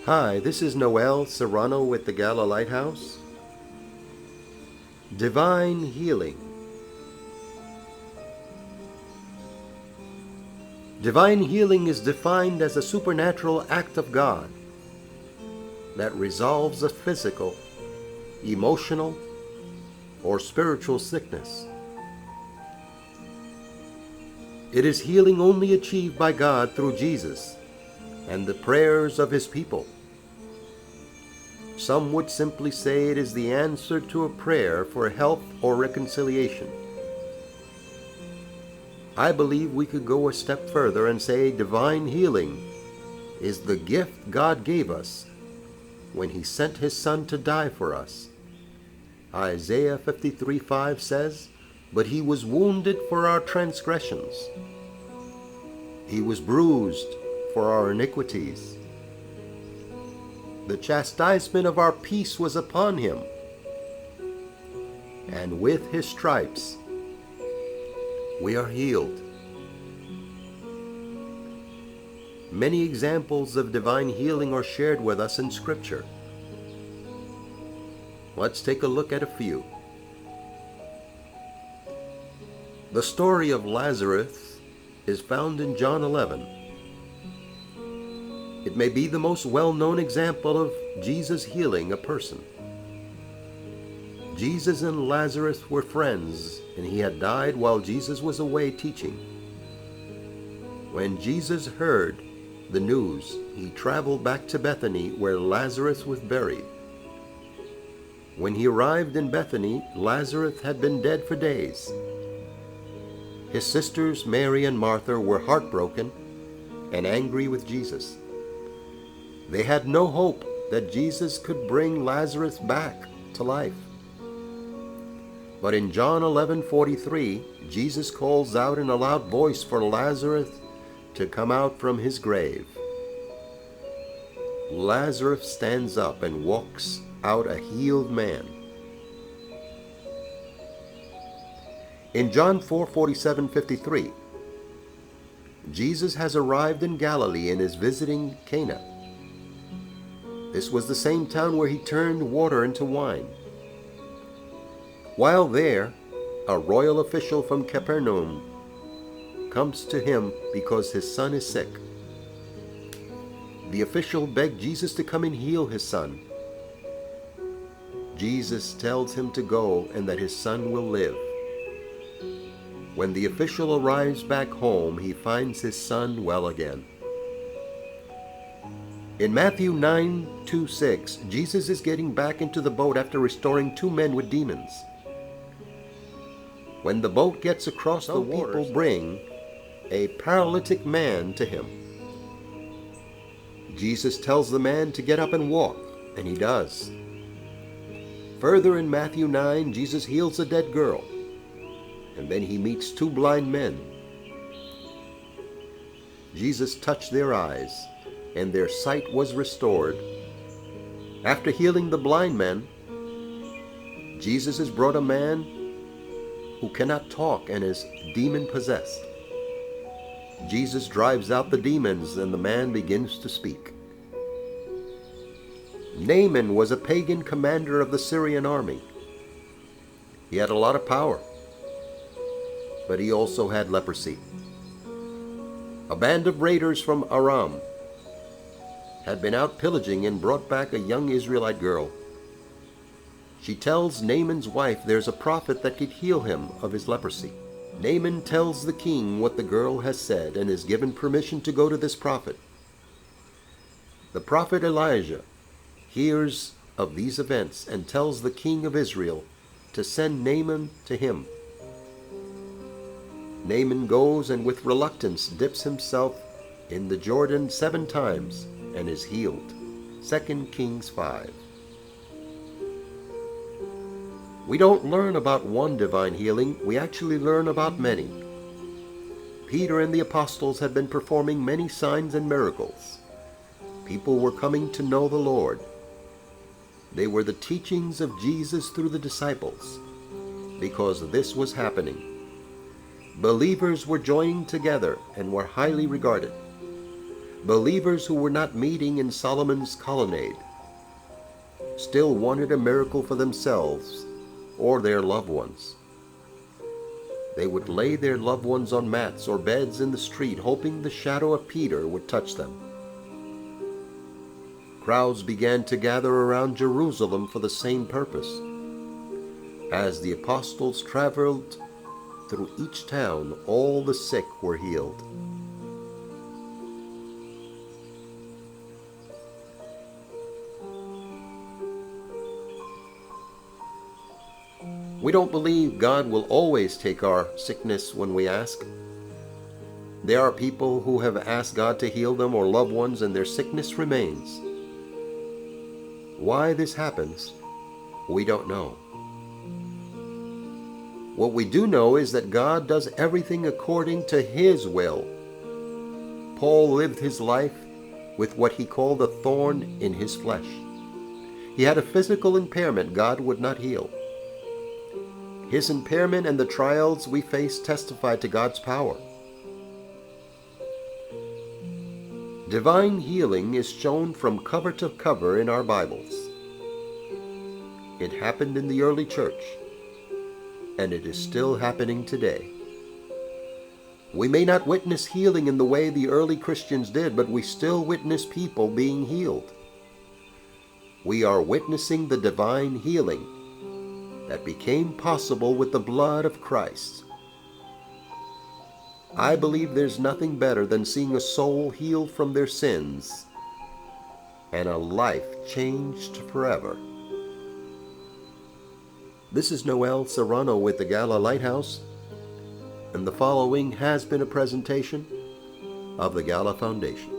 Hi, this is Noel Serrano with the GALA Lighthouse. Divine Healing. Divine healing is defined as a supernatural act of God that resolves a physical, emotional, or spiritual sickness. It is healing only achieved by God through Jesus and the prayers of His people. Some would simply say it is the answer to a prayer for health or reconciliation. I believe we could go a step further and say divine healing is the gift God gave us when He sent His Son to die for us. Isaiah 53:5 says, "But He was wounded for our transgressions. He was bruised for our iniquities. The chastisement of our peace was upon Him, and with His stripes we are healed." Many examples of divine healing are shared with us in Scripture. Let's take a look at a few. The story of Lazarus is found in John 11. It may be the most well-known example of Jesus healing a person. Jesus and Lazarus were friends, and he had died while Jesus was away teaching. When Jesus heard the news, he traveled back to Bethany where Lazarus was buried. When he arrived in Bethany, Lazarus had been dead for days. His sisters Mary and Martha were heartbroken and angry with Jesus. They had no hope that Jesus could bring Lazarus back to life. But in John 11:43, Jesus calls out in a loud voice for Lazarus to come out from his grave. Lazarus stands up and walks out a healed man. In John 4:47-53, Jesus has arrived in Galilee and is visiting Cana. This was the same town where he turned water into wine. While there, a royal official from Capernaum comes to him because his son is sick. The official begged Jesus to come and heal his son. Jesus tells him to go and that his son will live. When the official arrives back home, he finds his son well again. In Matthew 9:2-6, Jesus is getting back into the boat after restoring two men with demons. When the boat gets across the water, people bring a paralytic man to him. Jesus tells the man to get up and walk, and he does. Further in Matthew 9, Jesus heals a dead girl, and then he meets two blind men. Jesus touched their eyes, and their sight was restored. After healing the blind man, Jesus has brought a man who cannot talk and is demon-possessed. Jesus drives out the demons, and the man begins to speak. Naaman was a pagan commander of the Syrian army. He had a lot of power, but he also had leprosy. A band of raiders from Aram had been out pillaging and brought back a young Israelite girl. She tells Naaman's wife there's a prophet that could heal him of his leprosy. Naaman tells the king what the girl has said and is given permission to go to this prophet. The prophet Elijah hears of these events and tells the king of Israel to send Naaman to him. Naaman goes and with reluctance dips himself in the Jordan 7 times and is healed. 2 Kings 5. We don't learn about one divine healing, we actually learn about many. Peter and the apostles had been performing many signs and miracles. People were coming to know the Lord. They were the teachings of Jesus through the disciples. Because this was happening, believers were joining together and were highly regarded. Believers who were not meeting in Solomon's colonnade still wanted a miracle for themselves or their loved ones. They would lay their loved ones on mats or beds in the street, hoping the shadow of Peter would touch them. Crowds began to gather around Jerusalem for the same purpose. As the apostles traveled through each town, all the sick were healed. We don't believe God will always take our sickness when we ask. There are people who have asked God to heal them or loved ones and their sickness remains. Why this happens, we don't know. What we do know is that God does everything according to His will. Paul lived his life with what he called a thorn in his flesh. He had a physical impairment God would not heal. His impairment and the trials we face testify to God's power. Divine healing is shown from cover to cover in our Bibles. It happened in the early church, and it is still happening today. We may not witness healing in the way the early Christians did, but we still witness people being healed. We are witnessing the divine healing that became possible with the blood of Christ. I believe there's nothing better than seeing a soul healed from their sins and a life changed forever. This is Noel Serrano with the GALA Lighthouse, and the following has been a presentation of the GALA Foundation.